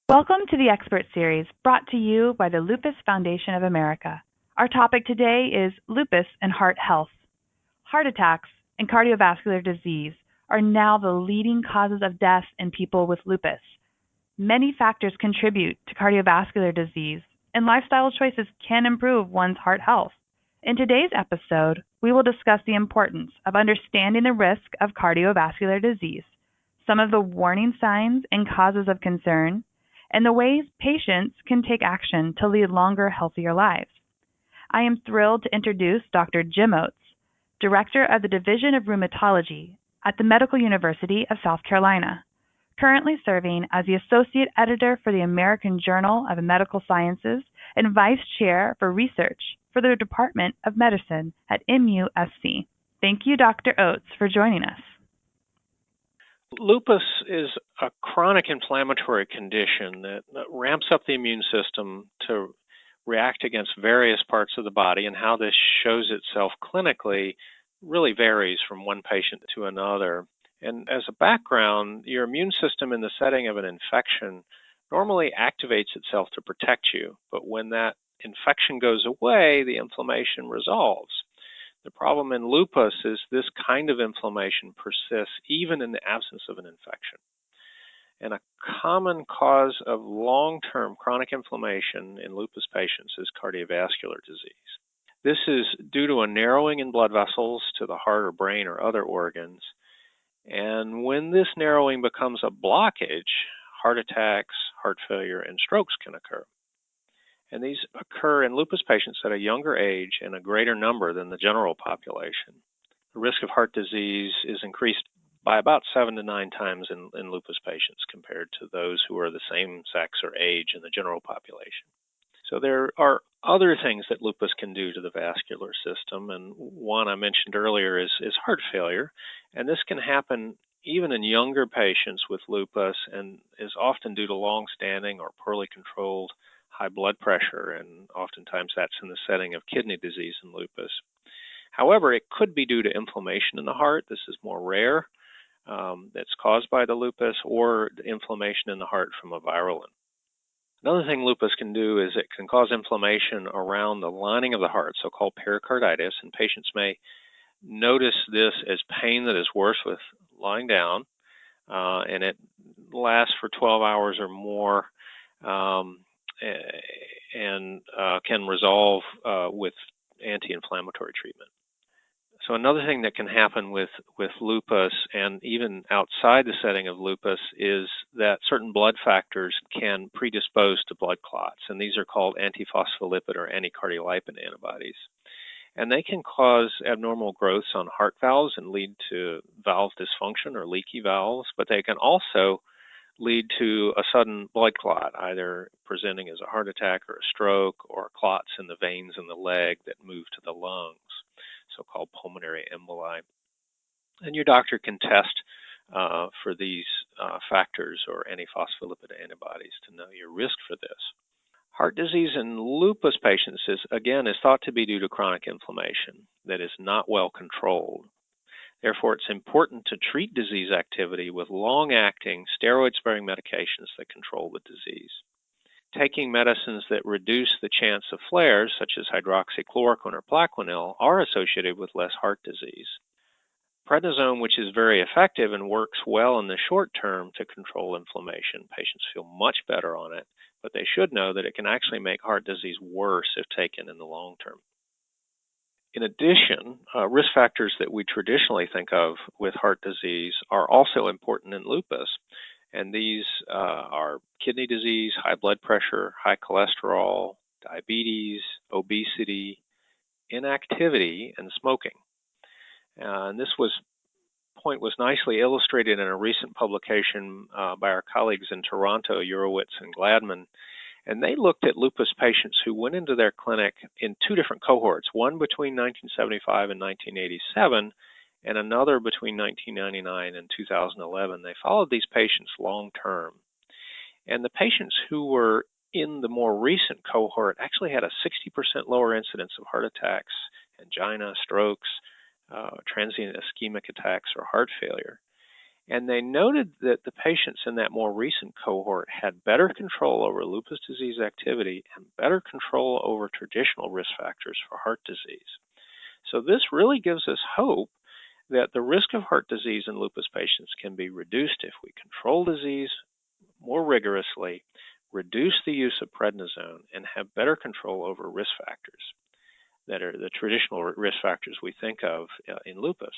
Welcome to the Expert Series brought to you by the Lupus Foundation of America. Our topic today is lupus and heart health. Heart attacks and cardiovascular disease are now the leading causes of death in people with lupus. Many factors contribute to cardiovascular disease, and lifestyle choices can improve one's heart health. In today's episode, we will discuss the importance of understanding the risk of cardiovascular disease, some of the warning signs and causes of concern, and the ways patients can take action to lead longer, healthier lives. I am thrilled to introduce Dr. Jim Oates, Director of the Division of Rheumatology at the Medical University of South Carolina, currently serving as the Associate Editor for the American Journal of Medical Sciences and Vice Chair for Research for the Department of Medicine at MUSC. Thank you, Dr. Oates, for joining us. Lupus is a chronic inflammatory condition that ramps up the immune system to react against various parts of the body, and how this shows itself clinically really varies from one patient to another. And as a background, your immune system in the setting of an infection normally activates itself to protect you, but when that infection goes away, the inflammation resolves. The problem in lupus is this kind of inflammation persists even in the absence of an infection. And a common cause of long-term chronic inflammation in lupus patients is cardiovascular disease. This is due to a narrowing in blood vessels to the heart or brain or other organs. And when this narrowing becomes a blockage, heart attacks, heart failure, and strokes can occur. And these occur in lupus patients at a younger age and a greater number than the general population. The risk of heart disease is increased by about 7 to 9 times in lupus patients compared to those who are the same sex or age in the general population. So there are other things that lupus can do to the vascular system, and one I mentioned earlier is heart failure. And this can happen even in younger patients with lupus and is often due to long-standing or poorly controlled high blood pressure, and oftentimes that's in the setting of kidney disease in lupus. However, it could be due to inflammation in the heart. This is more rare. That's caused by the lupus, or the inflammation in the heart from a virulent. Another thing lupus can do is it can cause inflammation around the lining of the heart, so-called pericarditis, and patients may notice this as pain that is worse with lying down, and it lasts for 12 hours or more, and can resolve with anti-inflammatory treatment. So another thing that can happen with lupus, and even outside the setting of lupus, is that certain blood factors can predispose to blood clots, and these are called antiphospholipid or anticardiolipin antibodies. And they can cause abnormal growths on heart valves and lead to valve dysfunction or leaky valves, but they can also lead to a sudden blood clot, either presenting as a heart attack or a stroke, or clots in the veins in the leg that move to the lungs, so-called pulmonary emboli. And your doctor can test for these factors or antiphospholipid antibodies to know your risk for this. Heart disease in lupus patients is thought to be due to chronic inflammation that is not well controlled. Therefore, it's important to treat disease activity with long-acting, steroid-sparing medications that control the disease. Taking medicines that reduce the chance of flares, such as hydroxychloroquine or Plaquenil, are associated with less heart disease. Prednisone, which is very effective and works well in the short term to control inflammation, patients feel much better on it, but they should know that it can actually make heart disease worse if taken in the long term. In addition, risk factors that we traditionally think of with heart disease are also important in lupus, and these are kidney disease, high blood pressure, high cholesterol, diabetes, obesity, inactivity, and smoking. And this point was nicely illustrated in a recent publication by our colleagues in Toronto, Urowitz and Gladman. And they looked at lupus patients who went into their clinic in 2 different cohorts, one between 1975 and 1987, and another between 1999 and 2011. They followed these patients long term. And the patients who were in the more recent cohort actually had a 60% lower incidence of heart attacks, angina, strokes, transient ischemic attacks, or heart failure. And they noted that the patients in that more recent cohort had better control over lupus disease activity and better control over traditional risk factors for heart disease. So this really gives us hope that the risk of heart disease in lupus patients can be reduced if we control disease more rigorously, reduce the use of prednisone, and have better control over risk factors that are the traditional risk factors we think of in lupus.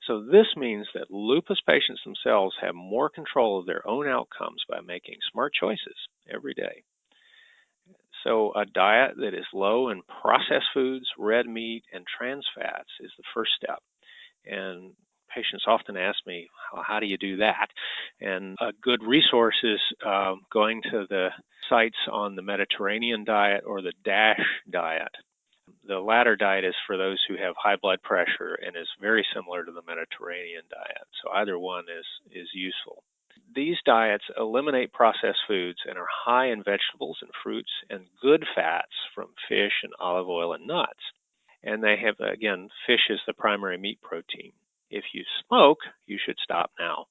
So this means that lupus patients themselves have more control of their own outcomes by making smart choices every day. So a diet that is low in processed foods, red meat, and trans fats is the first step. And patients often ask me, how do you do that? And a good resource is going to the sites on the Mediterranean diet or the DASH diet. The latter diet is for those who have high blood pressure and is very similar to the Mediterranean diet. So either one is useful. These diets eliminate processed foods and are high in vegetables and fruits and good fats from fish and olive oil and nuts. And they have, again, fish is the primary meat protein. If you smoke, you should stop now.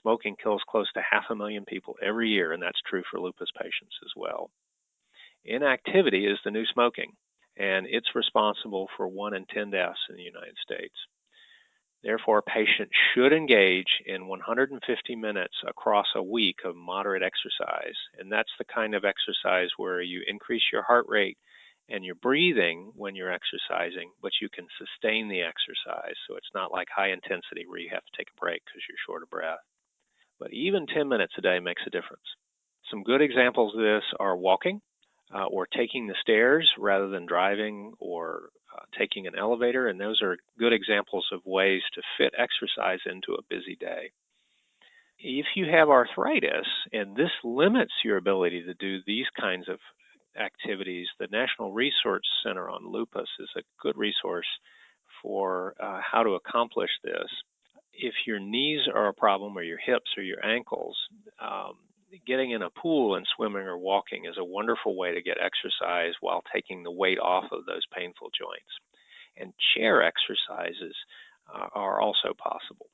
Smoking kills close to 500,000 people every year, and that's true for lupus patients as well. Inactivity is the new smoking, and it's responsible for 1 in 10 deaths in the United States. Therefore, patients should engage in 150 minutes across a week of moderate exercise, and that's the kind of exercise where you increase your heart rate and your breathing when you're exercising, but you can sustain the exercise, so it's not like high intensity where you have to take a break because you're short of breath. But even 10 minutes a day makes a difference. Some good examples of this are walking or taking the stairs rather than driving or taking an elevator, and those are good examples of ways to fit exercise into a busy day. If you have arthritis and this limits your ability to do these kinds of activities, the National Research Center on Lupus is a good resource for how to accomplish this. If your knees are a problem or your hips or your ankles, getting in a pool and swimming or walking is a wonderful way to get exercise while taking the weight off of those painful joints. And chair exercises are also possible.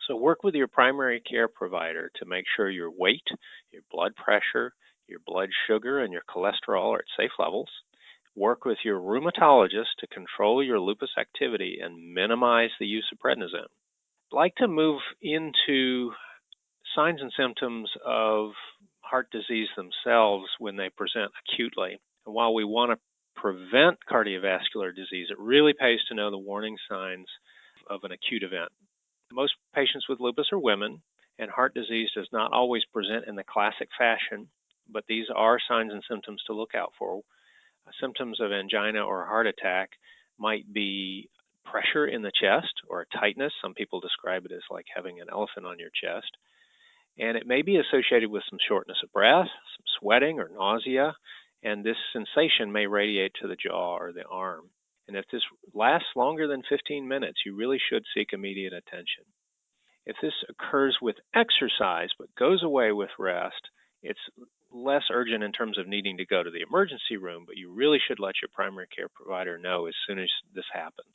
So work with your primary care provider to make sure your weight, your blood pressure, your blood sugar, and your cholesterol are at safe levels. Work with your rheumatologist to control your lupus activity and minimize the use of prednisone. I'd like to move into signs and symptoms of heart disease themselves when they present acutely. And while we want to prevent cardiovascular disease, it really pays to know the warning signs of an acute event. Most patients with lupus are women, and heart disease does not always present in the classic fashion, but these are signs and symptoms to look out for. Symptoms of angina or heart attack might be pressure in the chest or tightness. Some people describe it as like having an elephant on your chest. And it may be associated with some shortness of breath, some sweating or nausea, and this sensation may radiate to the jaw or the arm. And if this lasts longer than 15 minutes, you really should seek immediate attention. If this occurs with exercise but goes away with rest, it's less urgent in terms of needing to go to the emergency room, but you really should let your primary care provider know as soon as this happens.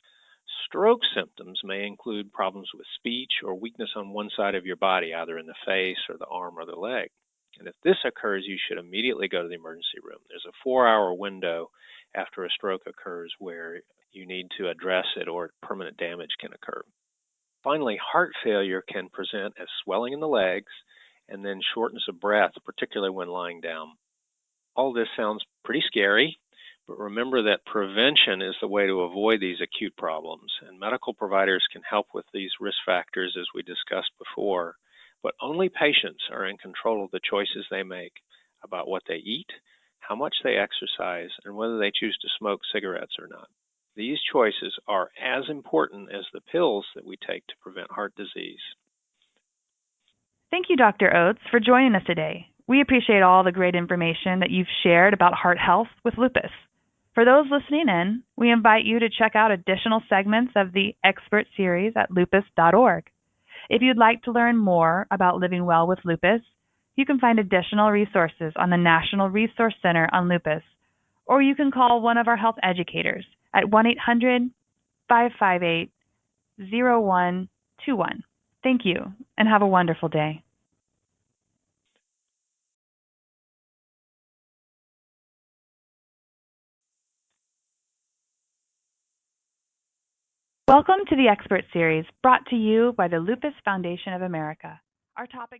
Stroke symptoms may include problems with speech or weakness on one side of your body, either in the face or the arm or the leg. And if this occurs, you should immediately go to the emergency room. There's a 4-hour window after a stroke occurs where you need to address it or permanent damage can occur. Finally, heart failure can present as swelling in the legs and then shortness of breath, particularly when lying down. All this sounds pretty scary, but remember that prevention is the way to avoid these acute problems, and medical providers can help with these risk factors as we discussed before, but only patients are in control of the choices they make about what they eat, how much they exercise, and whether they choose to smoke cigarettes or not. These choices are as important as the pills that we take to prevent heart disease. Thank you, Dr. Oates, for joining us today. We appreciate all the great information that you've shared about heart health with lupus. For those listening in, we invite you to check out additional segments of the Expert Series at lupus.org. If you'd like to learn more about living well with lupus, you can find additional resources on the National Resource Center on Lupus, or you can call one of our health educators at 1-800-558-0123. 888-221. Thank you, and have a wonderful day. Welcome to the Expert Series, brought to you by the Lupus Foundation of America. Our topic